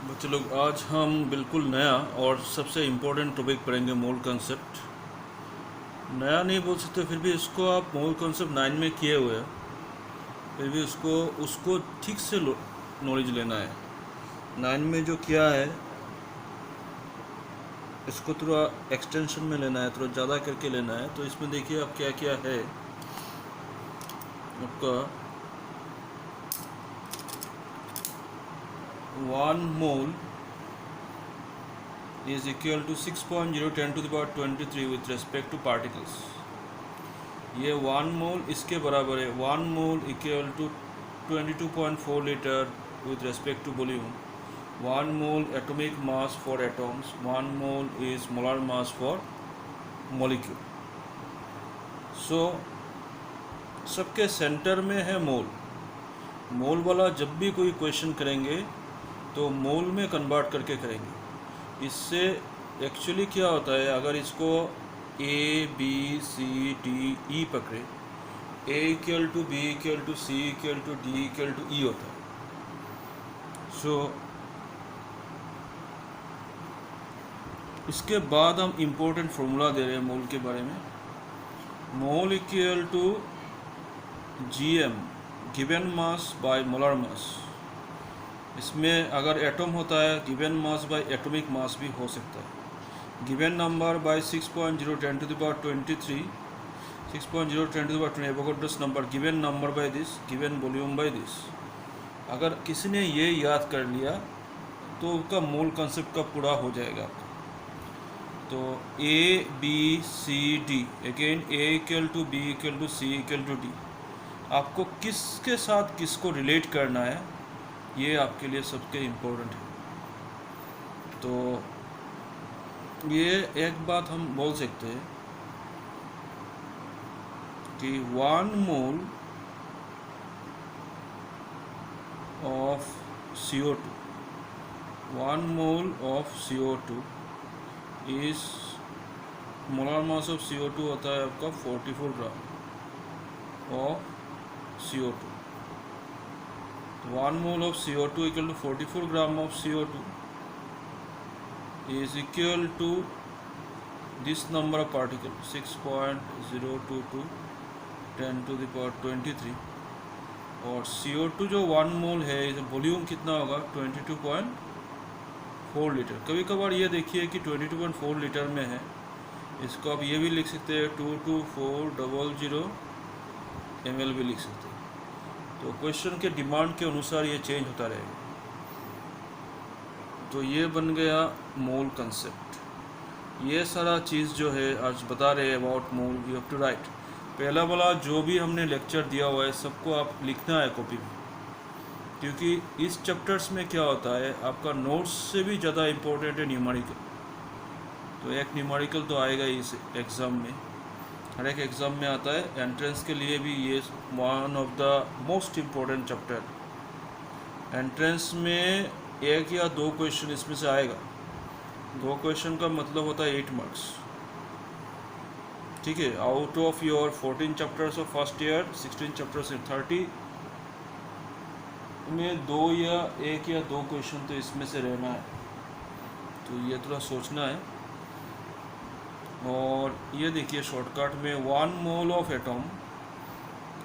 बच्चे लोग, आज हम बिल्कुल नया और सबसे इम्पोर्टेंट टॉपिक पढ़ेंगे, मोल कॉन्सेप्ट। नया नहीं बोल सकते, फिर भी इसको आप मोल कॉन्सेप्ट 9 में किए हुए हैं, फिर भी उसको उसको ठीक से नॉलेज लेना है। 9 में जो किया है इसको थोड़ा एक्सटेंशन में लेना है, थोड़ा ज़्यादा करके लेना है। तो इसमें देखिए आप क्या क्या है आपका। 1 मोल is equal to 6.010 to the power 23 with respect to particles। ये 1 मोल इसके बराबर है। 1 mole equal to 22.4 litre with respect to volume। 1 mole atomic mass for atoms, 1 mole is molar mass for molecule। so सबके सेंटर में है मोल। मोल वाला जब भी कोई क्वेश्चन करेंगे तो मोल में कन्वर्ट करके करेंगे। इससे एक्चुअली क्या होता है, अगर इसको ए बी सी डी ई पकड़े, A equal to B equal to C equal to D equal to E होता है। सो इसके बाद हम इम्पोर्टेंट फार्मूला दे रहे हैं मोल के बारे में। Mole equal to G M, given mass by molar mass. इसमें अगर एटम होता है, given mass by atomic mass भी हो सकता है। Given number by 6.010 to the power 23, 6.010 to the power 20 Avogadro's number, given number by this, given volume by this. अगर किसी ने ये याद कर लिया तो उसका मोल कॉन्सेप्ट का पूरा हो जाएगा। तो A B C D, again A equal to B equal to C equal to D, आपको किसके साथ किसको रिलेट करना है ये आपके लिए सबके इम्पोर्टेंट है। तो ये एक बात हम बोल सकते हैं कि 1 mole of CO2, 1 mole of CO2 इस मोलर मास ऑफ CO2 होता है आपका 44 gram of CO2। 1 mole of CO2 equal to 44 gram of CO2 is equal to this number of particle 6.022 10 to the power 23। और CO2 जो 1 मोल है, इस volume कितना होगा 22.4 लीटर। कभी कभार ये देखिए कि 22.4 लीटर में है, इसको आप ये भी लिख सकते हैं 22400 ml भी लिख सकते हैं। तो क्वेश्चन के डिमांड के अनुसार ये चेंज होता रहेगा। तो ये बन गया मोल कंसेप्ट। ये सारा चीज़ जो है आज बता रहे हैं about mole, you have to write. पहला वाला जो भी हमने लेक्चर दिया हुआ है सबको आप लिखना है कॉपी में, क्योंकि इस चैप्टर्स में क्या होता है, आपका नोट्स से भी ज़्यादा इम्पोर्टेंट है न्यूमेरिकल। तो एक न्यूमेरिकल तो आएगा ही इस एग्ज़ाम में, हर एक एग्ज़ाम में आता है। एंट्रेंस के लिए भी ये one of the most important chapter. Entrance में 1 या 2 क्वेश्चन इसमें से आएगा। 2 क्वेश्चन का मतलब होता है 8 मार्क्स, ठीक है। Out of your 14 chapters of first year, 16 chapters in 30 में 2 या 1 या 2 क्वेश्चन तो इसमें से रहना है। तो ये थोड़ा सोचना है। और ये देखिए शॉर्टकट में 1 mole of atom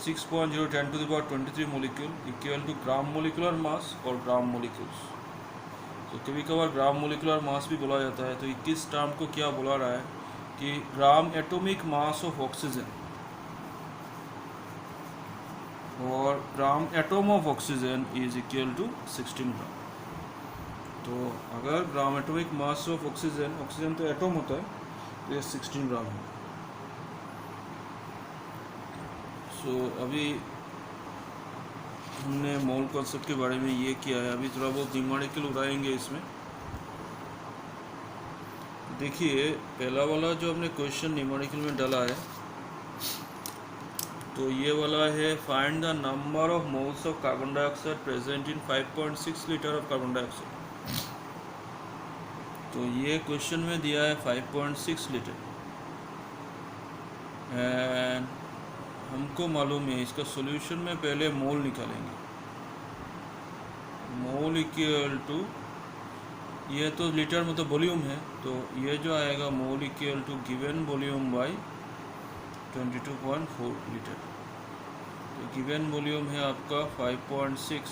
6.010 to the power 23 molecule equal to gram molecular mass और ग्राम मोलिक्यूल्स। तो कभी कभार ग्राम मोलिकुलर मास भी बोला जाता है। तो 21 टर्म को क्या बोला रहा है कि gram atomic mass of oxygen, और gram atom of oxygen is equal to 16 gram. तो अगर gram atomic mass of oxygen, oxygen तो एटॉम होता है, तो ये 16 ग्राम है। सो अभी हमने मोल कॉन्सेप्ट के बारे में ये किया है। अभी थोड़ा बहुत न्यूमेरिकल उड़ाएंगे इसमें। देखिए पहला वाला जो हमने क्वेश्चन न्यूमेरिकल में डाला है, तो ये वाला है find the number of moles of carbon dioxide present in 5.6 litre of carbon dioxide. तो ये क्वेश्चन में दिया है 5.6 लीटर, एंड हमको मालूम है इसका सॉल्यूशन में पहले मोल निकालेंगे। मोल इक्वल टू ये तो लीटर मतलब वॉल्यूम है, तो ये जो आएगा mole equal to given volume by 22.4 litre. तो गिवन वॉल्यूम है आपका 5.6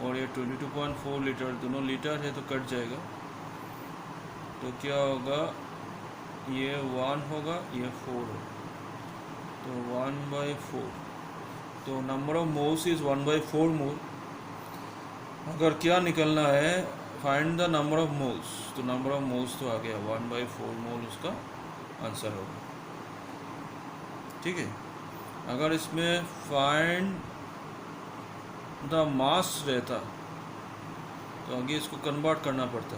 और ये 22.4 लीटर, दोनों लीटर है तो कट जाएगा। तो क्या होगा, ये 1 होगा, ये 4 होगा, तो 1/4। तो नंबर ऑफ मोल्स इज़ 1/4 मोल। अगर क्या निकलना है, find the number of moles, तो नंबर ऑफ मोल्स तो आ गया 1/4 मोल उसका आंसर होगा। ठीक है। अगर इसमें फाइंड द मास रहता तो आगे इसको कन्वर्ट करना पड़ता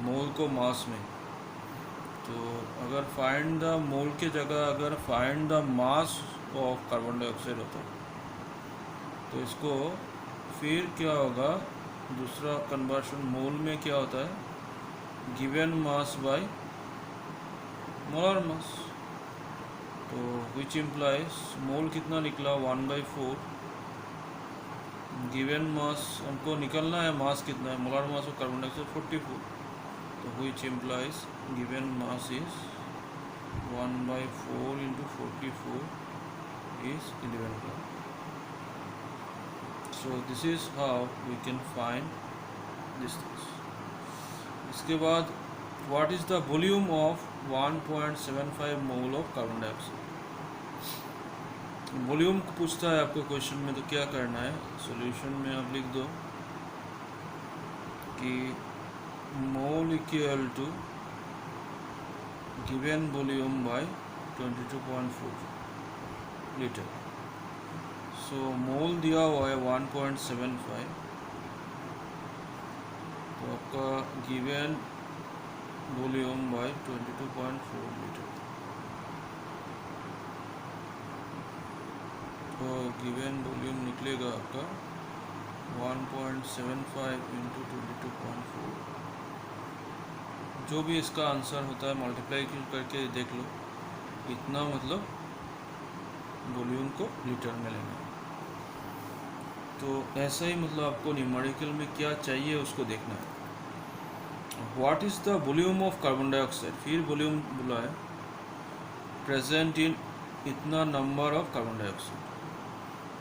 मोल को मास में। तो अगर फाइंड द मोल के जगह अगर find the mass of carbon dioxide होता तो इसको फिर क्या होगा, दूसरा कन्वर्शन मोल में क्या होता है, गिवन मास बाय मोलर मास। तो विच इम्प्लाइज मोल कितना निकला 1/4, गिवन मास हमको निकलना है मास कितना है, molar mass of carbon dioxide 44। तो which implies given mass is 1/4 into 44 is 11 gram. So this is how we can find this things. इसके बाद what is the volume of 1.75 mole of carbon dioxide? Volume पूछता है आपको question में, तो क्या करना है, सॉल्यूशन में आप लिख दो कि mole equal to given volume by 22.4 litre. So mole दिया हुआ है 1.75, तो आपका गिवन वॉल्यूम बाय 22.4 लीटर। तो गिवन वॉल्यूम निकलेगा आपका 1.75 into 22.4। जो भी इसका आंसर होता है मल्टीप्लाई करके देख लो, इतना मतलब वॉल्यूम को लीटर में लेना है। तो ऐसा ही मतलब आपको न्यूमेरिकल में क्या चाहिए उसको देखना है। What is the volume of carbon dioxide, फिर वॉल्यूम बोला है प्रेजेंट इन इतना नंबर ऑफ कार्बन डाइऑक्साइड।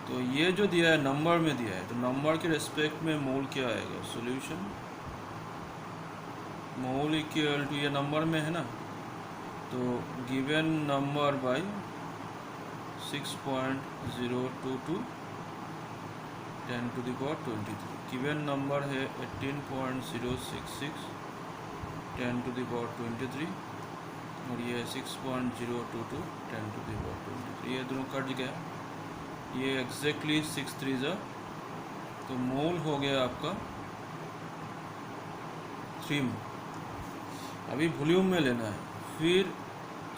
तो ये जो दिया है नंबर में दिया है, तो नंबर के रिस्पेक्ट में मोल क्या आएगा, सॉल्यूशन मोल इक्वल टू, ये नंबर में है ना, तो given number by 6.022 10⁻23। Given number है 18.066 10⁻23 और ये 6.022 10⁻23। ये दोनों कट गया, ये एग्जैक्टली 6 3 जा, तो मोल हो गया आपका 3 मोल। अभी वॉल्यूम में लेना है, फिर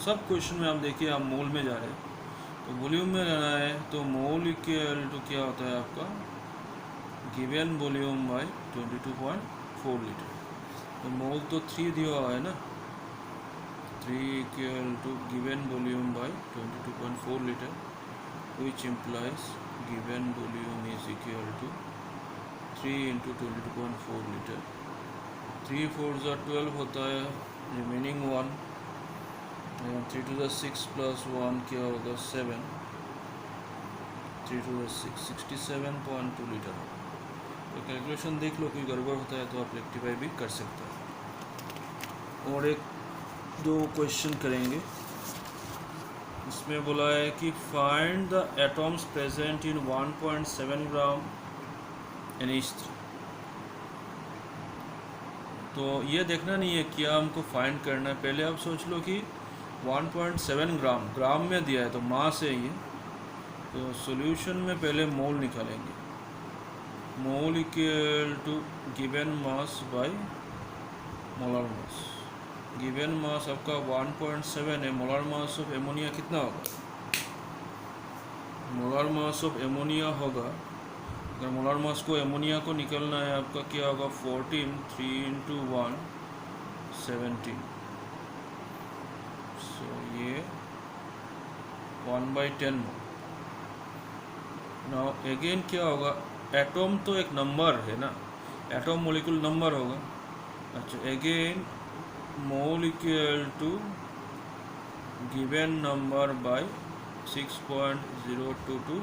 सब क्वेश्चन में आप देखिए आप मोल में जा रहे हैं, तो वॉल्यूम में लेना है, तो मोल इक्वल टू क्या होता है आपका गिवन वॉल्यूम बाय 22.4 लीटर। तो मोल तो 3 दिया हुआ है ना, 3 equal to given volume by 22.4 litre, which implies given volume is equal to 3 into 22.4 liter। 3 4 are 12 होता है, remaining 1, 3 to the 6 plus 1 क्या होगा 7, 3 to the 6 67.2 लीटर। तो कैलकुलेशन देख लो, कोई गड़बड़ होता है तो आप रेक्टिफाई भी कर सकते हो। और एक दो क्वेश्चन करेंगे, इसमें बोला है कि find the atoms present in 1.7 gram NH3। तो ये देखना नहीं है क्या हमको फाइंड करना है, पहले आप सोच लो कि 1.7 ग्राम में दिया है तो मास है ये, तो सॉल्यूशन में पहले मोल निकालेंगे, mole equal to given mass by molar mass. Given mass आपका 1.7 है, मोलर मास ऑफ एमोनिया कितना होगा, मोलर मास ऑफ एमोनिया होगा, अगर मोलर मास को एमोनिया को निकलना है आपका क्या होगा 14, 3 into 1 17। सो ये 1/10 मोल। नाउ अगेन क्या होगा, एटम तो एक नंबर है ना, एटम मोलिकुल नंबर होगा, अच्छा, again mole equal to given number by 6.022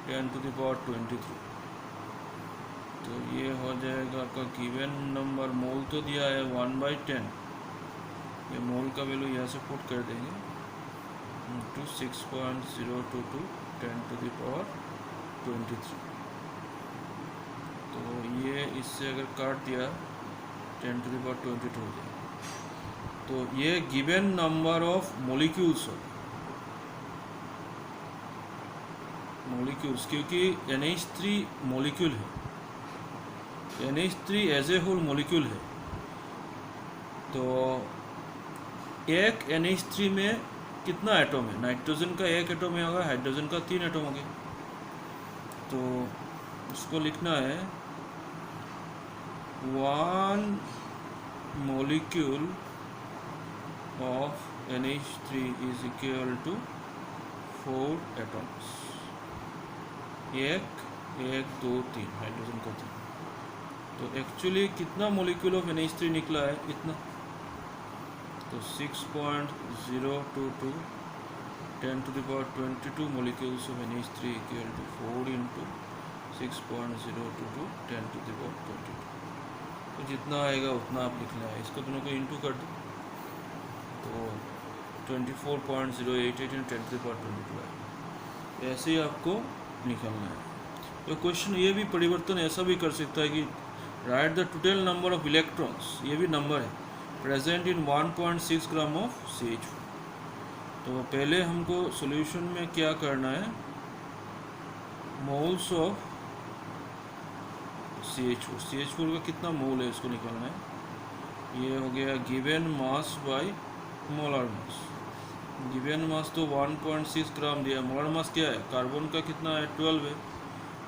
10 to the power 23। तो ये हो जाएगा आपका गिवन नंबर, मोल तो दिया है 1/10, ये मोल का वैल्यू यहाँ से पुट कर देंगे टू 6.022 10 to the power 23। तो ये इससे अगर काट दिया 10 to the power 22 हो जाएगा। तो ये गिवन नंबर ऑफ मोलिक्यूल्स हो, मोलिक्यूल्स, क्योंकि NH3 मोलिक्यूल है, NH3 as a whole molecule है। तो एक NH3 में कितना एटम है? नाइट्रोजन का एक एटम है, होगा हाइड्रोजन का 3 एटम हो गए। तो इसको लिखना है 1 molecule of NH3 is equal to 4 atoms, 1 1 2 3, hydrogen का 3। तो एक्चुअली कितना मोलिक्यूल ऑफ NH3 निकला है? इतना। तो 6.022 10 to the power 22 molecules of NH3 equal to 4 into 6.022 10 to the power 22। तो जितना आएगा उतना आप लिखना है, इसको दोनों को इंटू कर दो तो 24.088 into 10 to the power 22 आएगा। ऐसे ही आपको निकलना है। तो क्वेश्चन ये भी परिवर्तन ऐसा भी कर सकता है कि right the total number of electrons, ये भी नंबर है, present in 1.6 gram of CH4। तो पहले हमको सॉल्यूशन में क्या करना है, मोल्स ऑफ CH4 का कितना मोल है इसको निकालना है। ये हो गया given mass by molar mass. Given मास तो 1.6 ग्राम दिया, मोलर मास क्या है? कार्बन का कितना है? 12 है,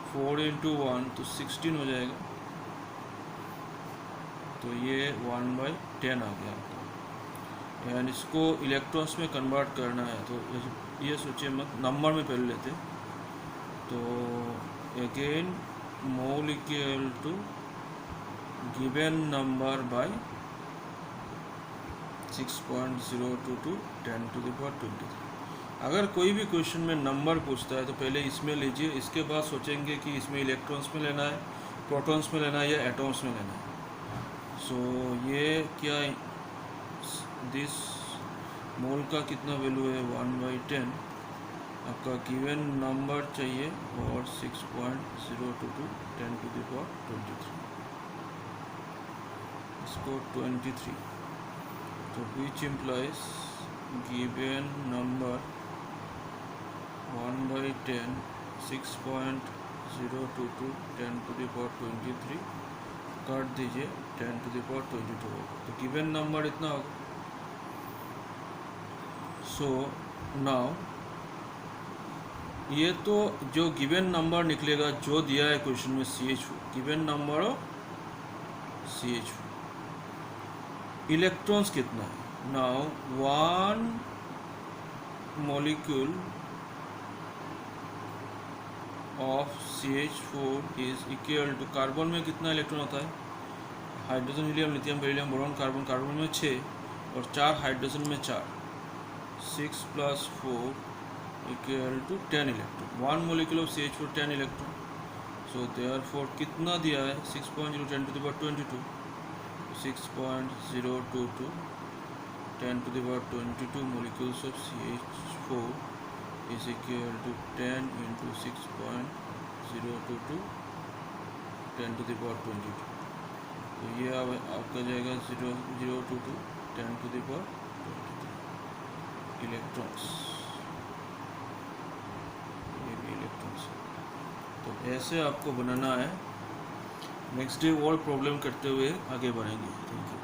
4 into 1 तो 16 हो जाएगा। तो ये 1/10 आ गया आपका। एंड इसको इलेक्ट्रॉन्स में कन्वर्ट करना है, तो ये सोचिए मत, नंबर में पहले लेते। तो again mole equal to given number by 6.022 10 to the power 23। अगर कोई भी क्वेश्चन में नंबर पूछता है तो पहले इसमें लीजिए, इसके बाद सोचेंगे कि इसमें इलेक्ट्रॉन्स में लेना है, प्रोटॉन्स में लेना है या एटॉम्स में लेना है। सो ये क्या, दिस मोल का कितना वैल्यू है? 1/10। आपका गिवन नंबर चाहिए और 6.022 10 to the power 23, इसको 23। तो which implies given number 1/10 6.022 10 to the power 23 काट दीजिए 10 to the power 22 होगा। तो गिवन नंबर इतना होगा। सो नाउ ये तो जो गिवन नंबर निकलेगा जो दिया है क्वेश्चन में CH4, given number of CH4, electrons कितना है? Now 1 molecule of CH4 is equal to, carbon में कितना इलेक्ट्रॉन होता है? Hydrogen, helium, lithium, beryllium, boron, carbon, carbon में 6 और 4 हाइड्रोजन में 4, 6 + 4 equal to 10 electron. 1 molecule of CH4 10 electron. So therefore कितना दिया है? 6.0 10 to the power 22, 6.022 10 to the power 22 molecules of CH4 is equal to 10 into 6.022 10 to the power 22। तो ये आपका जाएगा 0.022 10 to the power 22 इलेक्ट्रॉन्स, ये भी इलेक्ट्रॉन्स। तो ऐसे आपको बनाना है। नेक्स्ट डे और प्रॉब्लम करते हुए आगे बढ़ेंगे। Thank you.